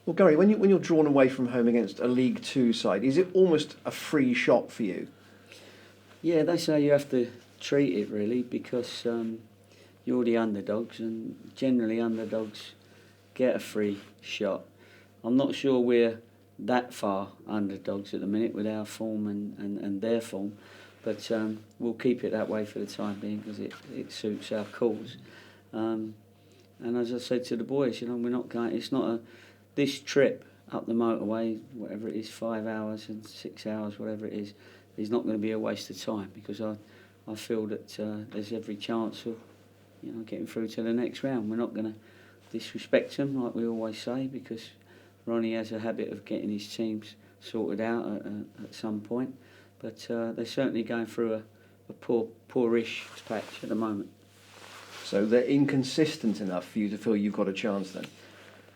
Well, Gary, when you're drawn away from home against a League Two side, is it almost a free shot for you? Yeah, they say you have to treat it really because you're the underdogs, and generally underdogs get a free shot. I'm not sure we're that far underdogs at the minute with our form and their form, but we'll keep it that way for the time being because it suits our cause. And as I said to the boys, we're not going. It's not this trip up the motorway, whatever it is, 5 hours and 6 hours, whatever it is not going to be a waste of time because I feel that there's every chance of getting through to the next round. We're not going to disrespect them like we always say because Ronnie has a habit of getting his teams sorted out at some point, but they're certainly going through a poorish patch at the moment. So they're inconsistent enough for you to feel you've got a chance then?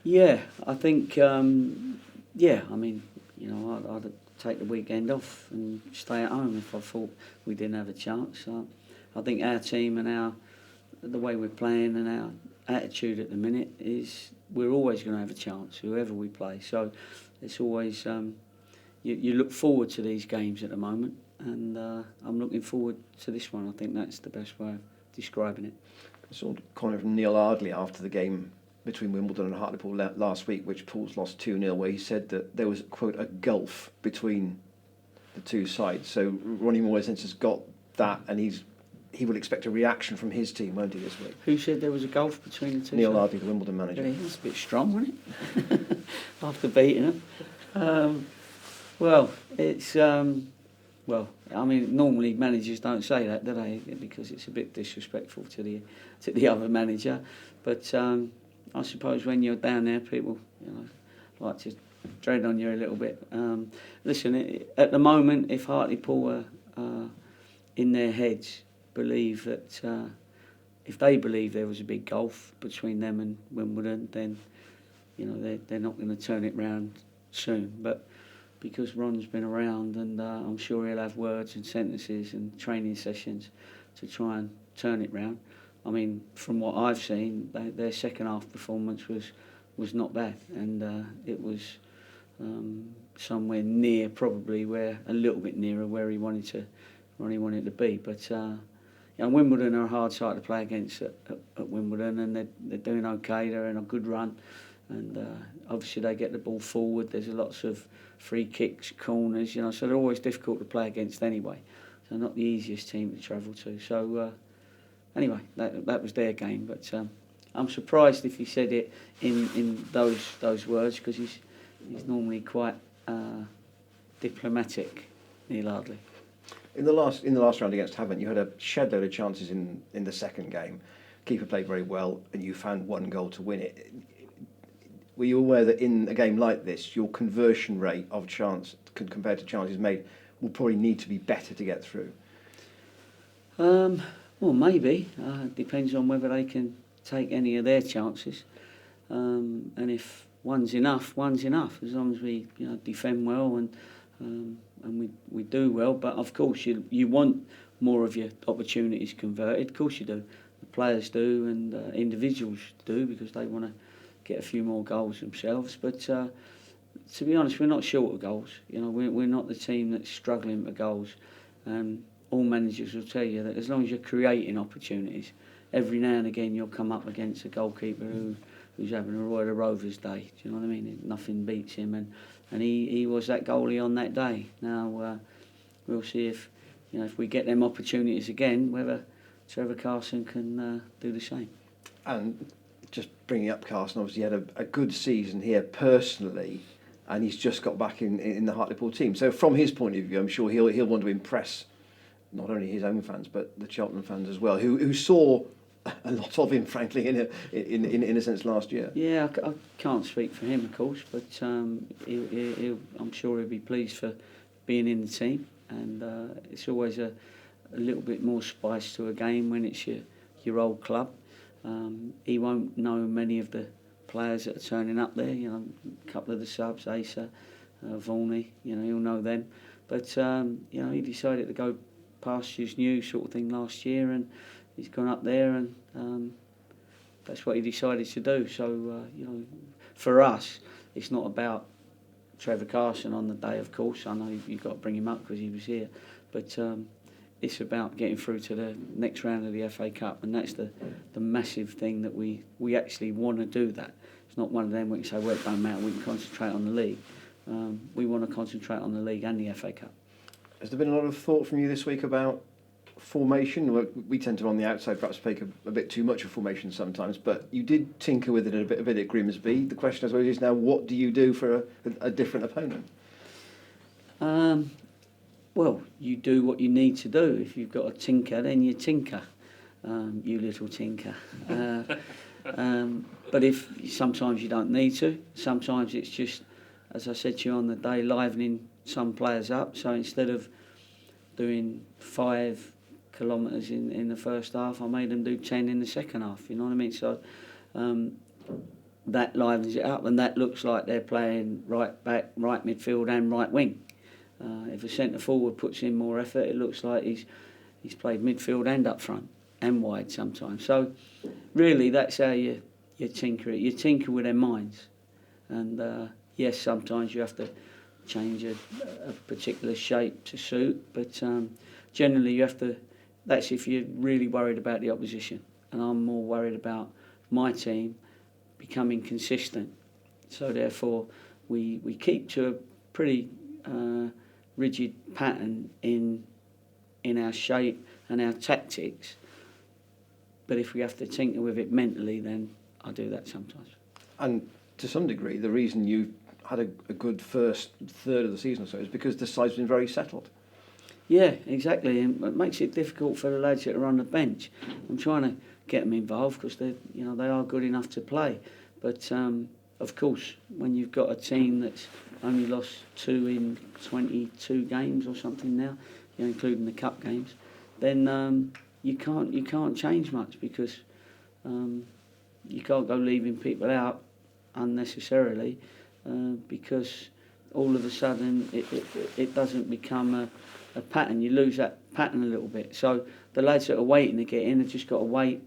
Yeah, I think, I mean, I'd take the weekend off and stay at home if I thought we didn't have a chance. I think our team and the way we're playing and our attitude at the minute is we're always going to have a chance, whoever we play. So it's always, you look forward to these games at the moment, and I'm looking forward to this one. I think that's the best way of describing it. I saw a comment from Neil Ardley after the game between Wimbledon and Hartlepool last week, which Pools lost 2-0, where he said that there was, quote, a gulf between the two sides. So Ronnie Moore, in a sense, has got that, and he will expect a reaction from his team, won't he, this week? Who said there was a gulf between the two? Neil Ardley, the Wimbledon manager. Yeah, that's a bit strong, wasn't it? After beating them. Well, it's... Well, I mean, normally managers don't say that, do they? Because it's a bit disrespectful to the other manager. But I suppose when you're down there, people like to tread on you a little bit. Listen, at the moment, if Hartlepool are in their heads believe that if they believe there was a big gulf between them and Wimbledon, then they're not going to turn it round soon. But because Ron's been around, and I'm sure he'll have words and sentences and training sessions to try and turn it round. I mean, from what I've seen, their second half performance was not bad, and it was somewhere near, probably a little bit nearer where he wanted to be. But Wimbledon are a hard side to play against at Wimbledon, and they're doing okay. They're in a good run, and obviously they get the ball forward. There's lots of free kicks, corners, so they're always difficult to play against anyway. So not the easiest team to travel to. So anyway, that was their game. But I'm surprised if he said it in those words because he's normally quite diplomatic, Neil Ardley. In the last round against Havant, you had a shed load of chances in the second game. Keeper played very well, and you found one goal to win it. Were you aware that in a game like this, your conversion rate of chance compared to chances made will probably need to be better to get through? Well, maybe. Depends on whether they can take any of their chances. And if one's enough, one's enough. As long as we defend well and we do well. But of course, you want more of your opportunities converted. Of course you do. The players do, and individuals do, because they want to get a few more goals themselves. But to be honest, we're not short of goals. We're not the team that's struggling for goals. All managers will tell you that as long as you're creating opportunities, every now and again you'll come up against a goalkeeper who's having a Royal Rovers day. Do you know what I mean? Nothing beats him, and he was that goalie on that day. Now we'll see if we get them opportunities again, whether Trevor Carson can do the same. And just bringing up Carson, obviously he had a good season here personally, and he's just got back in the Hartlepool team. So from his point of view, I'm sure he'll want to impress not only his own fans but the Cheltenham fans as well, who saw a lot of him, frankly, in a sense last year. Yeah, I can't speak for him, of course, but I'm sure he'll be pleased for being in the team, and it's always a little bit more spice to a game when it's your old club. He won't know many of the players that are turning up there. A couple of the subs, Asa, Volney. He'll know them. But he decided to go pastures new sort of thing last year, and he's gone up there, and that's what he decided to do. So for us, it's not about Trevor Carson on the day, of course. I know you've got to bring him up because he was here, but it's about getting through to the next round of the F.A Cup, and that's the massive thing that we actually want to do. That it's not one of them where you say, well, it don't matter, we can concentrate on the league. We want to concentrate on the league and the F.A Cup. Has there been a lot of thought from you this week about formation? Well, we tend to, on the outside, perhaps take a bit too much of formation sometimes, but you did tinker with it a bit at Grimsby. The question, I suppose, is now, what do you do for a different opponent? Well, you do what you need to do. If you've got a tinker, then you tinker, you little tinker. But if sometimes you don't need to, sometimes it's just, as I said to you on the day, livening some players up. So instead of doing 5 kilometres in the first half, I made them do 10 in the second half. You know what I mean? So that livens it up, and that looks like they're playing right back, right midfield, and right wing. If a centre forward puts in more effort, it looks like he's played midfield and up front and wide sometimes. So really, that's how you tinker it. You tinker with their minds, and yes, sometimes you have to change a particular shape to suit, but generally you have to. That's if you're really worried about the opposition, and I'm more worried about my team becoming consistent. So therefore, we keep to a pretty rigid pattern in our shape and our tactics. But if we have to tinker with it mentally, then I do that sometimes. And to some degree, the reason you had a good first third of the season or so is because the side's been very settled. Yeah, exactly, and it makes it difficult for the lads that are on the bench. I'm trying to get them involved because they are good enough to play. But of course, when you've got a team that's only lost 2 in 22 games or something now, including the cup games, then you can't change much because you can't go leaving people out unnecessarily because all of a sudden it doesn't become a pattern. You lose that pattern a little bit. So the lads that are waiting to get in have just got to wait,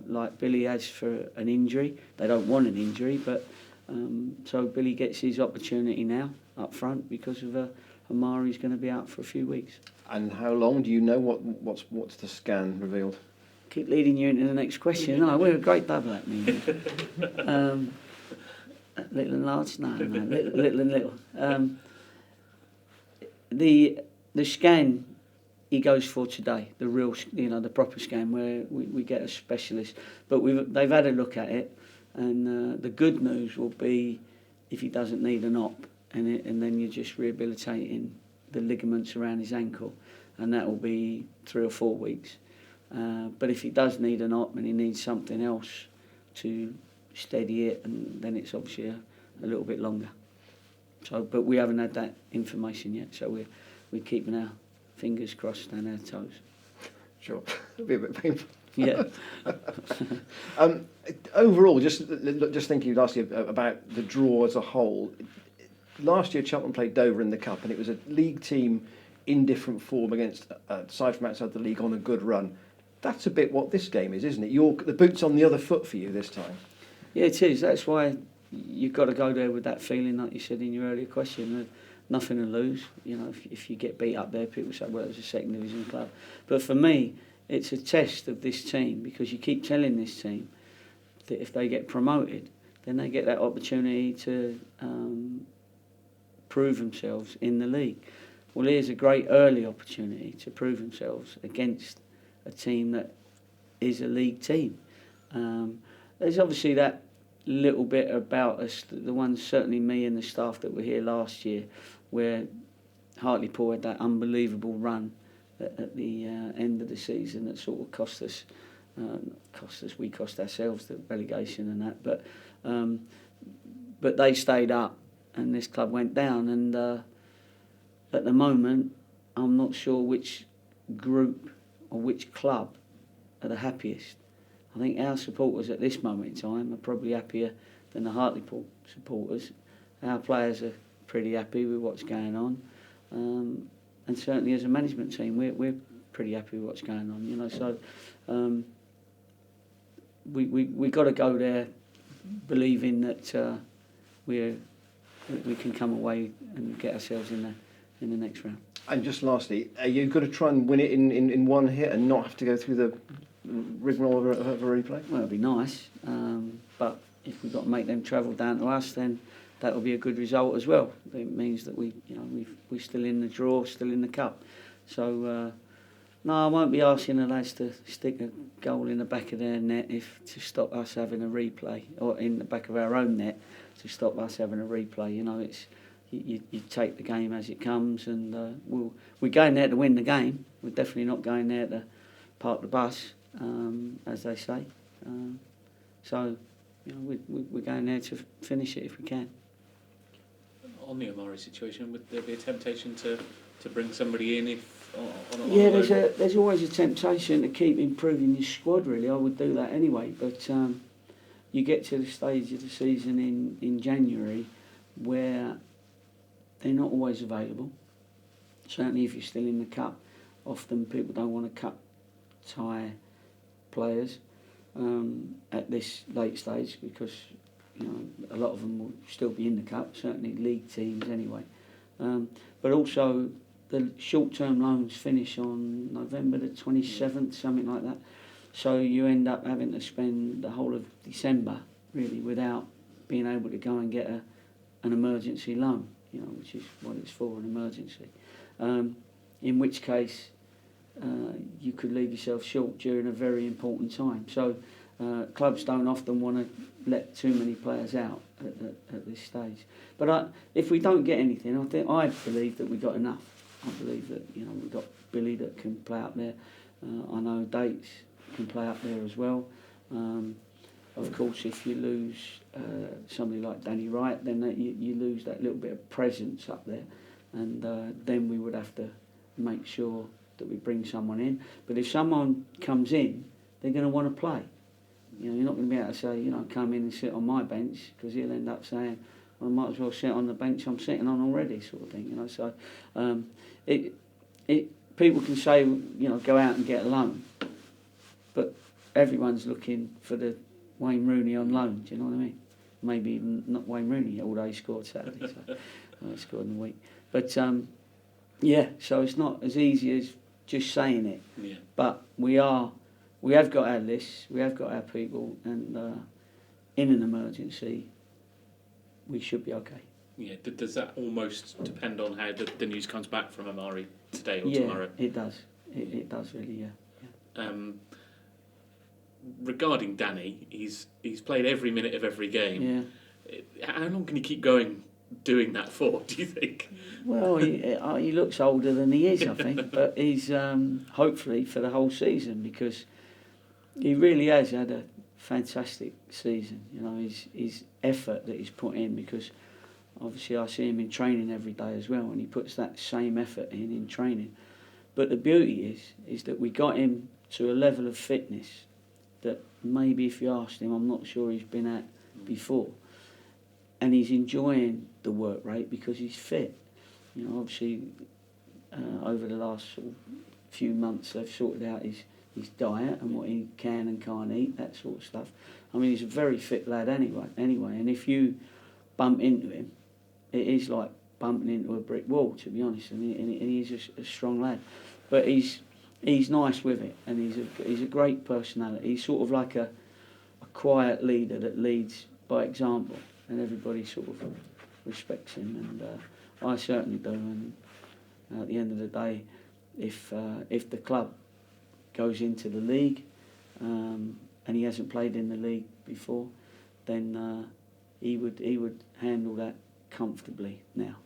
like Billy has for an injury. They don't want an injury, but so Billy gets his opportunity now up front because of Amari's going to be out for a few weeks. And how long do you know? What's the scan revealed? Keep leading you into the next question. No, we're a great double at me. Little and large, no, little and little. The scan he goes for today, the real, the proper scan where we get a specialist. But they've had a look at it, and the good news will be if he doesn't need an op, and then you're just rehabilitating the ligaments around his ankle, and that will be 3 or 4 weeks. But if he does need an op and he needs something else to steady it, and then it's obviously a little bit longer. So, but we haven't had that information yet, so we're keeping our fingers crossed and our toes. Sure, it'll be a bit painful. Yeah. Overall, just thinking last year about the draw as a whole. Last year, Cheltenham played Dover in the Cup, and it was a league team in different form against a side from outside the league on a good run. That's a bit what this game is, isn't it? The boot's on the other foot for you this time. Yeah, it is. That's why you've got to go there with that feeling, like you said in your earlier question. Nothing to lose. If you get beat up there, people say, well, it was a second division club. But for me, it's a test of this team because you keep telling this team that if they get promoted, then they get that opportunity to prove themselves in the league. Well, here's a great early opportunity to prove themselves against a team that is a league team. There's obviously that little bit about us, the ones, certainly me and the staff that were here last year, where Hartlepool had that unbelievable run at the end of the season that sort of cost us, we cost ourselves the relegation and that, but they stayed up and this club went down, and at the moment I'm not sure which group or which club are the happiest. I think our supporters at this moment in time are probably happier than the Hartlepool supporters. Our players are pretty happy with what's going on, and certainly as a management team, we're pretty happy with what's going on. So we got to go there believing that we can come away and get ourselves in the next round. And just lastly, are you going to try and win it in one hit and not have to go through the rigmarole of a replay? Well, it'd be nice, but if we've got to make them travel down to us, then that will be a good result as well. It means that we're still in the draw, still in the cup. So no, I won't be asking the lads to stick a goal in the back of their net to stop us having a replay, or in the back of our own net to stop us having a replay. You know, it's you take the game as it comes, and we're going there to win the game. We're definitely not going there to park the bus, as they say. So, we're going there to finish it if we can. On the Amari situation, would there be a temptation to bring somebody in if Yeah, there's always a temptation to keep improving your squad. Really, I would do that anyway. But you get to the stage of the season in January where they're not always available. Certainly, if you're still in the cup, often people don't want to cut tie players at this late stage because a lot of them will still be in the cup. Certainly, league teams anyway. But also, the short-term loans finish on November the 27th, something like that. So you end up having to spend the whole of December really without being able to go and get an emergency loan, which is what it's for, an emergency. In which case, you could leave yourself short during a very important time. So clubs don't often want to let too many players out at this stage. But if we don't get anything, I believe that we got enough. I believe that we've got Billy that can play up there. I know Dates can play up there as well. Of course, if you lose somebody like Danny Wright, then you lose that little bit of presence up there, and then we would have to make sure that we bring someone in. But if someone comes in, they're going to want to play. You're not going to be able to say, come in and sit on my bench, because he'll end up saying, well, I might as well sit on the bench I'm sitting on already, sort of thing. So people can say, go out and get a loan, but everyone's looking for the Wayne Rooney on loan. Do you know what I mean? Maybe even not Wayne Rooney, although he scored Saturday. So he scored in the week. But so it's not as easy as just saying it. Yeah. But we have got our lists, we have got our people, and in an emergency, we should be okay. Yeah. Does that almost depend on how the news comes back from Amari today or Yeah, tomorrow? it does. It does really. Yeah. Regarding Danny, he's played every minute of every game. Yeah. How long can he keep going doing that for, do you think? Well, he looks older than he is, I think, but he's hopefully for the whole season, because he really has had a fantastic season. His effort that he's put in, because obviously I see him in training every day as well, and he puts that same effort in training. But the beauty is that we got him to a level of fitness that maybe if you asked him, I'm not sure he's been at before. And he's enjoying the work rate because he's fit. Obviously, over the last sort of few months, they've sorted out his diet and what he can and can't eat, that sort of stuff. I mean, he's a very fit lad anyway. And if you bump into him, it is like bumping into a brick wall, to be honest. And he's a strong lad. But he's nice with it, and he's a great personality. He's sort of like a quiet leader that leads by example, and everybody sort of respects him, and I certainly do. And at the end of the day, if the club goes into the league and he hasn't played in the league before, then he would handle that comfortably now.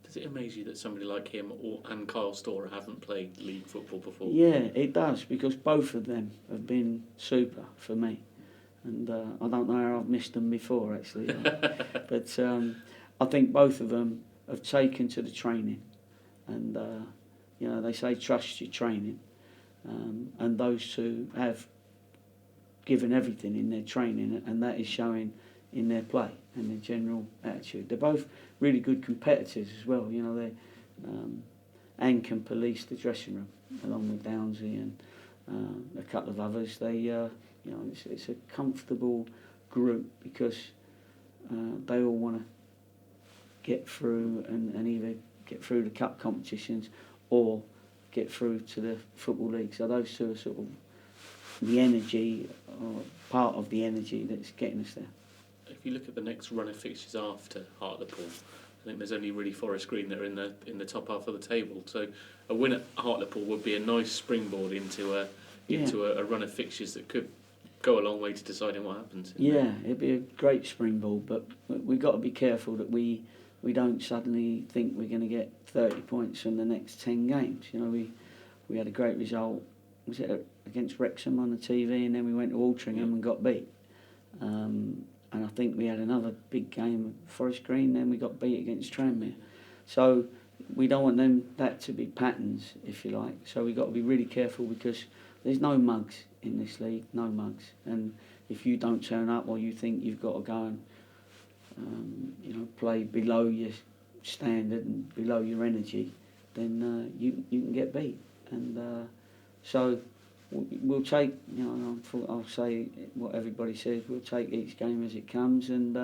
Does it amaze you that somebody like him and Kyle Storer haven't played league football before? Yeah, it does, because both of them have been super for me. And I don't know how I've missed them before, actually. But I think both of them have taken to the training. And, they say trust your training. And those two have given everything in their training, and that is showing in their play and their general attitude. They're both really good competitors as well. They and can police the dressing room along with Downsy and a couple of others. They, it's a comfortable group because they all want to get through and either get through the cup competitions or get through to the Football League. So those two are sort of the energy, or part of the energy that's getting us there. If you look at the next run of fixtures after Hartlepool, I think there's only really Forest Green that are in the top half of the table. So a win at Hartlepool would be a nice springboard into a run of fixtures that could go a long way to deciding what happens. Yeah, it'd be a great springboard, but we've got to be careful that we don't suddenly think we're going to get 30 points from the next 10 games. You know, we had a great result, was it against Wrexham on the TV, and then we went to Altrincham and got beat. And I think we had another big game at Forest Green, then we got beat against Tranmere. So we don't want that to be patterns, if you like. So we've got to be really careful, because there's no mugs in this league, no mugs. And if you don't turn up, or you think you've got to go and play below your standard and below your energy, then you can get beat. And so we'll take, I'll say what everybody says, we'll take each game as it comes and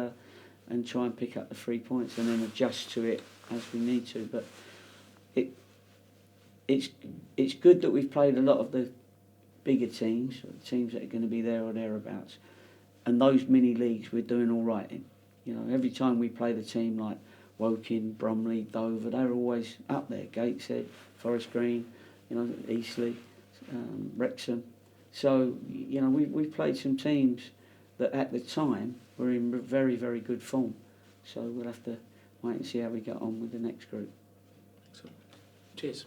try and pick up the 3 points and then adjust to it as we need to. But it's good that we've played a lot of the bigger teams, teams that are going to be there or thereabouts, and those mini leagues we're doing all right in. You know, every time we play the team like Woking, Bromley, Dover, they're always up there. Gateshead, Forest Green, Eastleigh, Wrexham. So, we've played some teams that at the time were in very, very good form. So we'll have to wait and see how we get on with the next group. Excellent. Cheers.